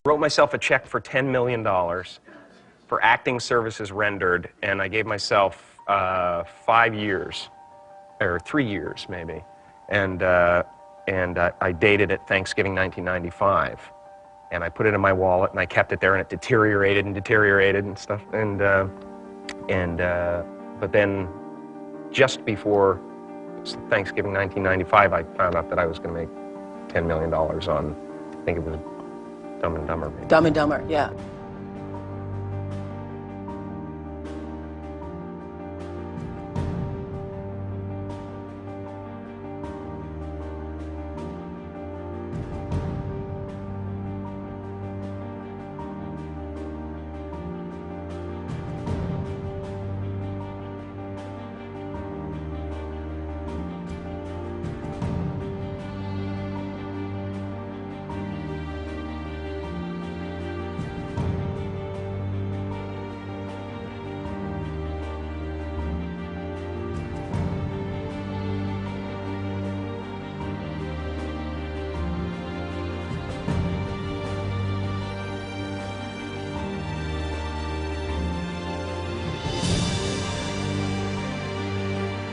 Wrote myself a check for $10 million for acting services rendered, and I gave myself 5 years, or 3 years maybe, and I dated it Thanksgiving 1995, and I put it in my wallet and I kept it there, and it deteriorated and stuff, but then just before Thanksgiving 1995, I found out that I was going to make $10 million on, I think it was Dumb and Dumber. Maybe. Dumb and Dumber, yeah.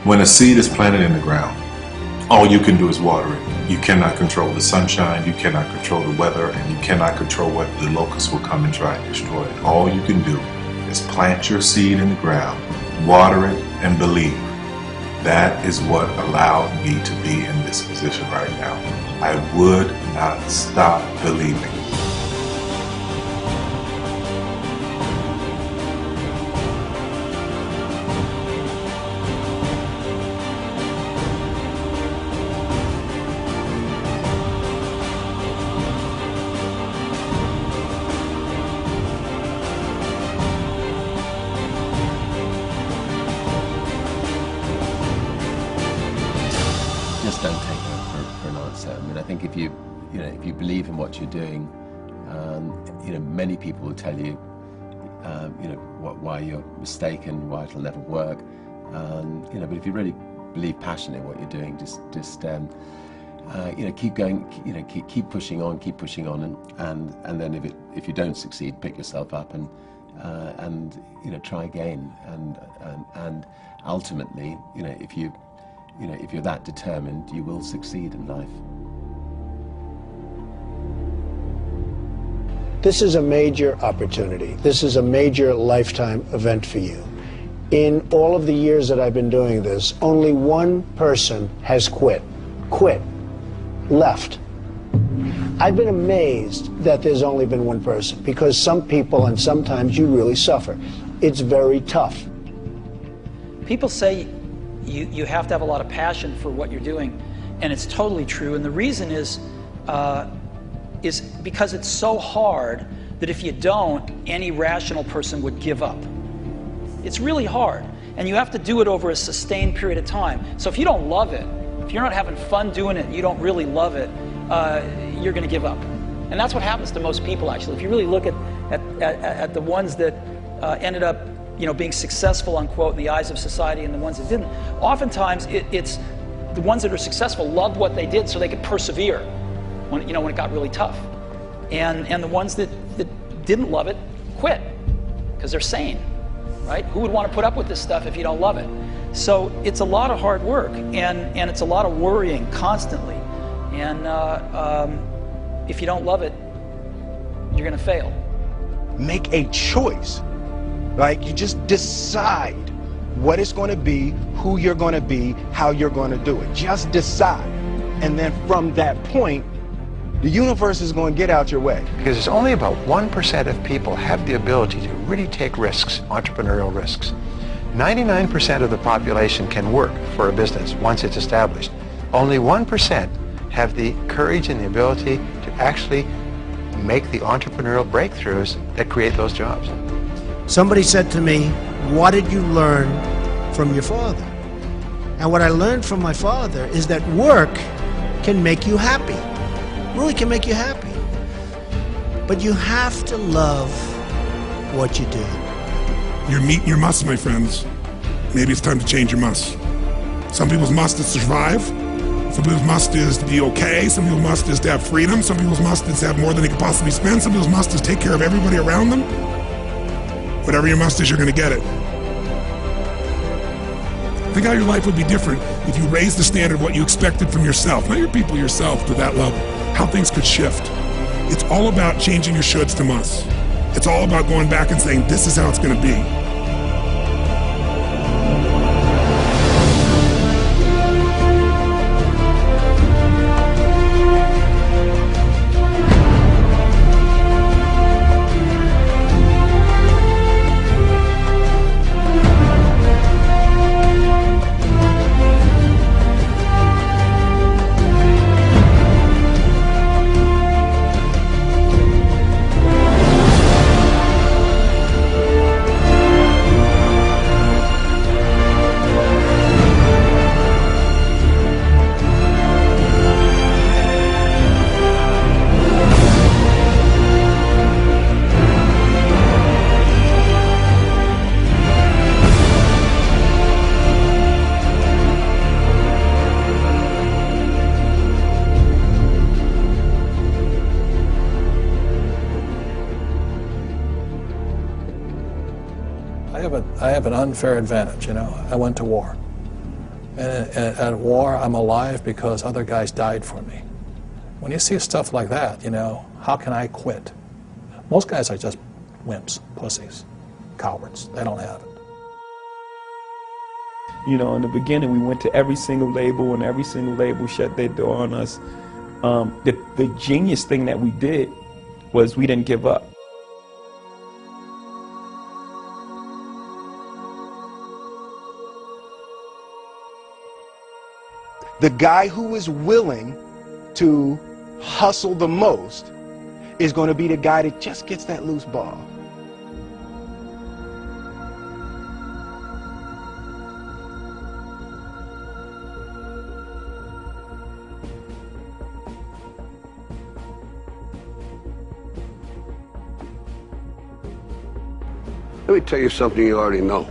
When a seed is planted in the ground, all you can do is water it. You cannot control the sunshine, you cannot control the weather, and you cannot control what the locusts will come and try and destroy it. All you can do is plant your seed in the ground, water it, and believe. That is what allowed me to be in this position right now. I would not stop believing. Just don't take no for an answer. I mean, I think if you believe in what you're doing, many people will tell you, why you're mistaken, why it'll never work. But if you really believe passionately in what you're doing, just keep going, keep pushing on, and then if you don't succeed, pick yourself up and try again, and ultimately, if you're that determined, you will succeed in life. This is a major opportunity. This is a major lifetime event for you. In all of the years that I've been doing this, only one person has quit, left. I've been amazed that there's only been one person, because some people, and sometimes you really suffer. It's very tough. People say you have to have a lot of passion for what you're doing, and it's totally true. And the reason is because it's so hard that if you don't, any rational person would give up. It's really hard, and you have to do it over a sustained period of time. So if you don't love it, if you're not having fun doing it, you don't really love it, you're going to give up. And that's what happens to most people, actually. If you really look at the ones that ended up being successful, unquote, in the eyes of society, and the ones that didn't, oftentimes it's the ones that are successful loved what they did so they could persevere when it got really tough. And the ones that didn't love it quit because they're sane, right? Who would want to put up with this stuff if you don't love it? So it's a lot of hard work, and it's a lot of worrying constantly. And if you don't love it, you're going to fail. Make a choice. Like, you just decide what it's going to be, who you're going to be, how you're going to do it. Just decide. And then from that point, the universe is going to get out your way. Because it's only about 1% of people have the ability to really take risks, entrepreneurial risks. 99% of the population can work for a business once it's established. Only 1% have the courage and the ability to actually make the entrepreneurial breakthroughs that create those jobs. Somebody said to me, what did you learn from your father? And what I learned from my father is that work can make you happy. Really can make you happy. But you have to love what you do. You're meeting your must, my friends. Maybe it's time to change your must. Some people's must is survive. Some people's must is to be okay. Some people's must is to have freedom. Some people's must is to have more than they could possibly spend. Some people's must is take care of everybody around them. Whatever your must is, you're going to get it. Think how your life would be different if you raised the standard of what you expected from yourself, not your people, yourself, to that level. How things could shift. It's all about changing your shoulds to musts. It's all about going back and saying, this is how it's going to be. I have an unfair advantage, you know. I went to war. And at war, I'm alive because other guys died for me. When you see stuff like that, you know, how can I quit? Most guys are just wimps, pussies, cowards. They don't have it. You know, in the beginning, we went to every single label, and every single label shut their door on us. The genius thing that we did was we didn't give up. The guy who is willing to hustle the most is going to be the guy that just gets that loose ball. Let me tell you something you already know.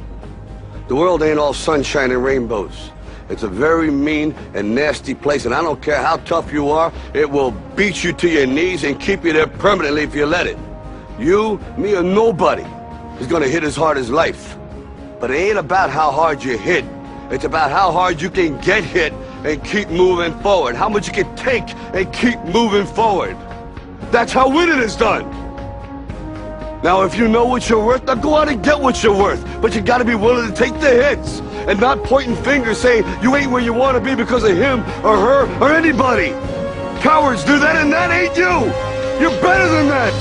The world ain't all sunshine and rainbows. It's a very mean and nasty place, and I don't care how tough you are, it will beat you to your knees and keep you there permanently if you let it. You, me, or nobody is gonna hit as hard as life. But it ain't about how hard you hit. It's about how hard you can get hit and keep moving forward. How much you can take and keep moving forward. That's how winning is done. Now, if you know what you're worth, now go out and get what you're worth. But you gotta be willing to take the hits and not pointing fingers saying you ain't where you want to be because of him or her or anybody. Cowards do that, and that ain't you. You're better than that.